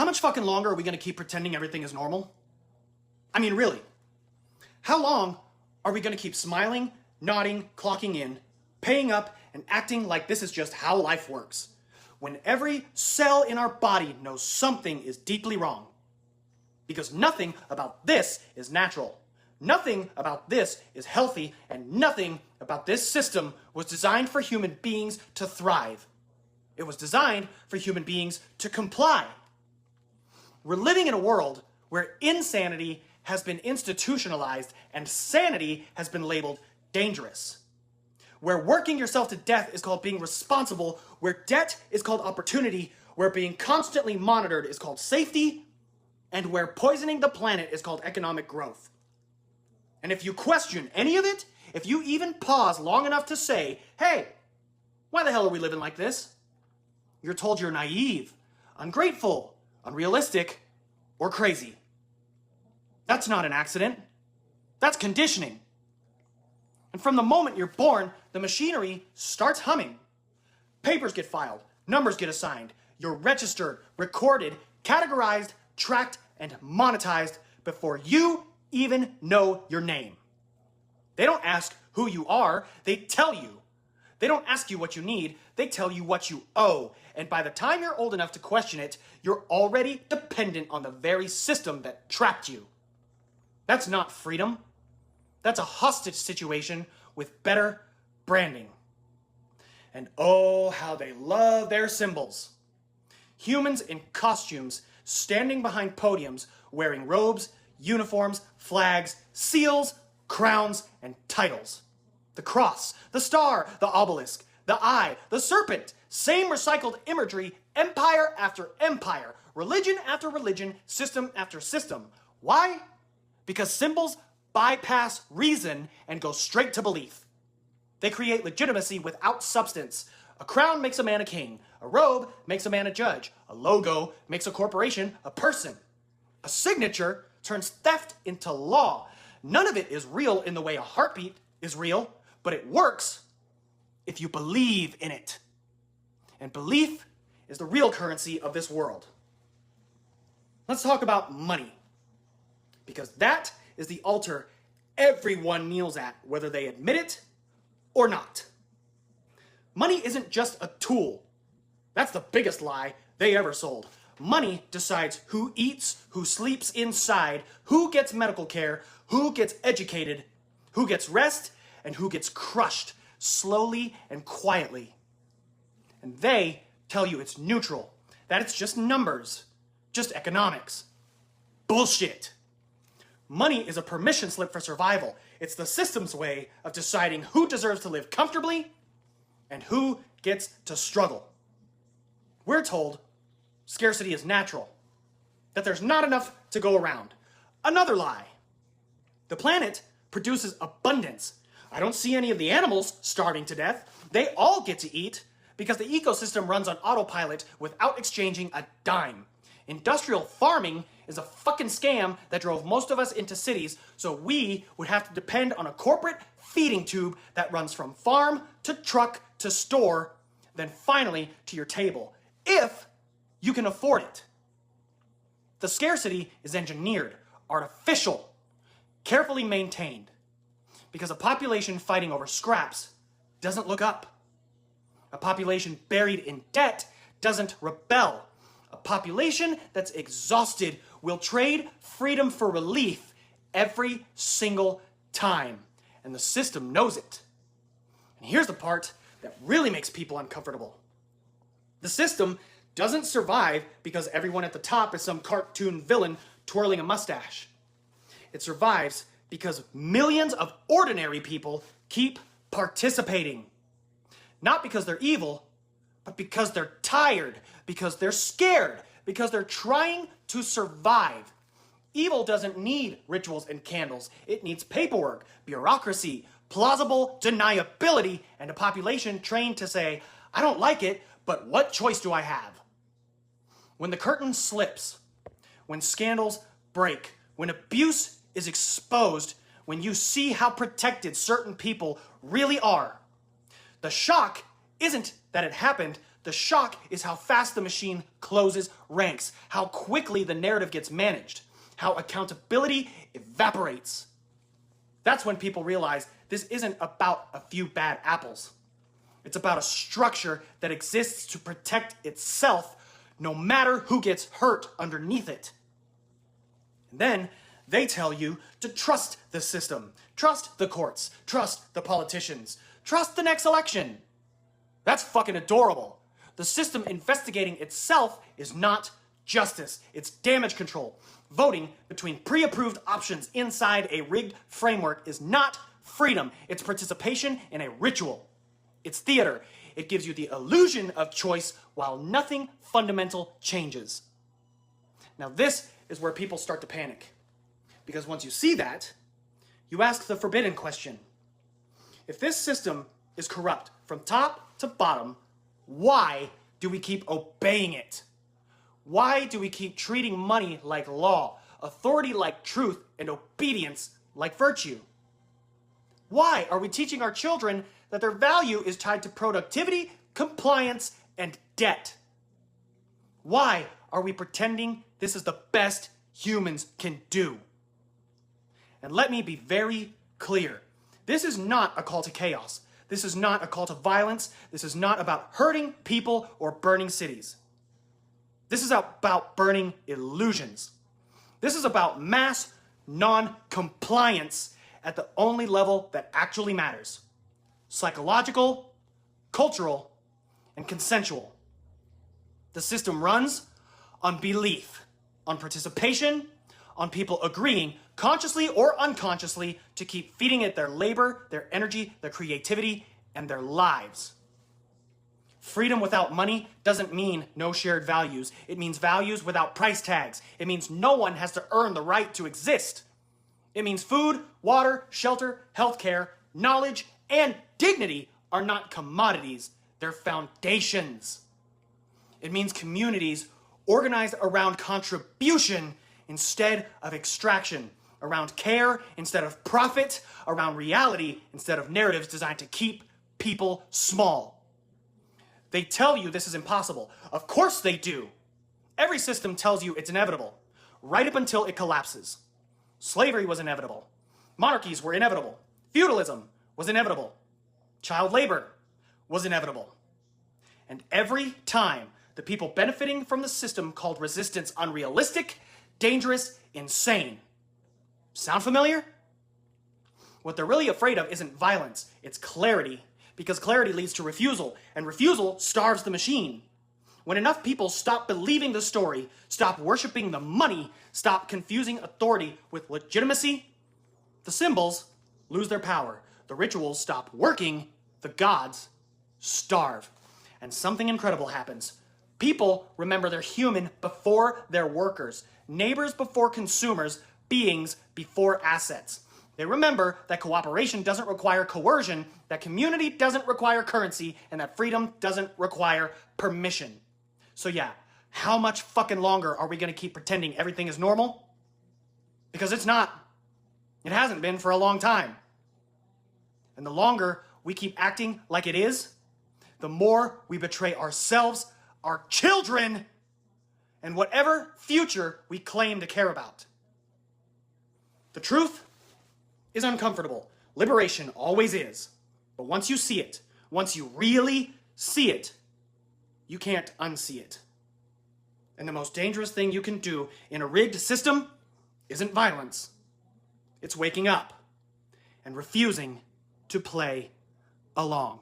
How much fucking longer are we gonna keep pretending everything is normal? I mean, really. How long are we gonna keep smiling, nodding, clocking in, paying up, and acting like this is just how life works, when every cell in our body knows something is deeply wrong? Because nothing about this is natural. Nothing about this is healthy, and nothing about this system was designed for human beings to thrive. It was designed for human beings to comply. We're living in a world where insanity has been institutionalized and sanity has been labeled dangerous. Where working yourself to death is called being responsible, where debt is called opportunity, where being constantly monitored is called safety, and where poisoning the planet is called economic growth. And if you question any of it, if you even pause long enough to say, hey, why the hell are we living like this? You're told you're naive, ungrateful, unrealistic, or crazy. That's not an accident. That's conditioning. And from the moment you're born, the machinery starts humming. Papers get filed, numbers get assigned, you're registered, recorded, categorized, tracked, and monetized before you even know your name. They don't ask who you are, they tell you. They don't ask you what you need, they tell you what you owe. And by the time you're old enough to question it, you're already dependent on the very system that trapped you. That's not freedom. That's a hostage situation with better branding. And oh, how they love their symbols. Humans in costumes standing behind podiums wearing robes, uniforms, flags, seals, crowns, and titles. The cross, the star, the obelisk, the eye, the serpent, same recycled imagery, empire after empire, religion after religion, system after system. Why? Because symbols bypass reason and go straight to belief. They create legitimacy without substance. A crown makes a man a king. A robe makes a man a judge. A logo makes a corporation a person. A signature turns theft into law. None of it is real in the way a heartbeat is real, but it works if you believe in it. And belief is the real currency of this world. Let's talk about money, because that is the altar everyone kneels at, whether they admit it or not. Money isn't just a tool. That's the biggest lie they ever sold. Money decides who eats, who sleeps inside, who gets medical care, who gets educated, who gets rest, and who gets crushed slowly and quietly. And they tell you it's neutral, that it's just numbers, just economics. Bullshit. Money is a permission slip for survival. It's the system's way of deciding who deserves to live comfortably and who gets to struggle. We're told scarcity is natural, that there's not enough to go around. Another lie. The planet produces abundance. I don't see any of the animals starving to death. They all get to eat because the ecosystem runs on autopilot without exchanging a dime. Industrial farming is a fucking scam that drove most of us into cities, so we would have to depend on a corporate feeding tube that runs from farm to truck to store, then finally to your table, if you can afford it. The scarcity is engineered, artificial, carefully maintained, because a population fighting over scraps doesn't look up. A population buried in debt doesn't rebel. A population that's exhausted will trade freedom for relief every single time. And the system knows it. And here's the part that really makes people uncomfortable. The system doesn't survive because everyone at the top is some cartoon villain twirling a mustache. It survives because millions of ordinary people keep participating. Not because they're evil, but because they're tired, because they're scared, because they're trying to survive. Evil doesn't need rituals and candles. It needs paperwork, bureaucracy, plausible deniability, and a population trained to say, I don't like it, but what choice do I have? When the curtain slips, when scandals break, when abuse is exposed, when you see how protected certain people really are, the shock isn't that it happened. The shock is how fast the machine closes ranks, how quickly the narrative gets managed, how accountability evaporates. That's when people realize this isn't about a few bad apples. It's about a structure that exists to protect itself no matter who gets hurt underneath it. And then they tell you to trust the system, trust the courts, trust the politicians, trust the next election. That's fucking adorable. The system investigating itself is not justice. It's damage control. Voting between pre-approved options inside a rigged framework is not freedom. It's participation in a ritual. It's theater. It gives you the illusion of choice while nothing fundamental changes. Now this is where people start to panic. Because once you see that, you ask the forbidden question. If this system is corrupt from top to bottom, why do we keep obeying it? Why do we keep treating money like law, authority like truth, and obedience like virtue? Why are we teaching our children that their value is tied to productivity, compliance, and debt? Why are we pretending this is the best humans can do? And let me be very clear. This is not a call to chaos. This is not a call to violence. This is not about hurting people or burning cities. This is about burning illusions. This is about mass non-compliance at the only level that actually matters. Psychological, cultural, and consensual. The system runs on belief, on participation, on people agreeing, consciously or unconsciously, to keep feeding it their labor, their energy, their creativity, and their lives. Freedom without money doesn't mean no shared values. It means values without price tags. It means no one has to earn the right to exist. It means food, water, shelter, healthcare, knowledge, and dignity are not commodities. They're foundations. It means communities organized around contribution instead of extraction, around care instead of profit, around reality instead of narratives designed to keep people small. They tell you this is impossible. Of course they do. Every system tells you it's inevitable, right up until it collapses. Slavery was inevitable. Monarchies were inevitable. Feudalism was inevitable. Child labor was inevitable. And every time the people benefiting from the system called resistance unrealistic, dangerous, insane. Sound familiar? What they're really afraid of isn't violence, it's clarity. Because clarity leads to refusal, and refusal starves the machine. When enough people stop believing the story, stop worshiping the money, stop confusing authority with legitimacy, the symbols lose their power. The rituals stop working, the gods starve. And something incredible happens. People remember they're human before they're workers, neighbors before consumers, beings before assets. They remember that cooperation doesn't require coercion, that community doesn't require currency, and that freedom doesn't require permission. So yeah, how much fucking longer are we gonna keep pretending everything is normal? Because it's not. It hasn't been for a long time. And the longer we keep acting like it is, the more we betray ourselves, our children, and whatever future we claim to care about. The truth is uncomfortable. Liberation always is. But once you see it, once you really see it, you can't unsee it. And the most dangerous thing you can do in a rigged system isn't violence. It's waking up and refusing to play along.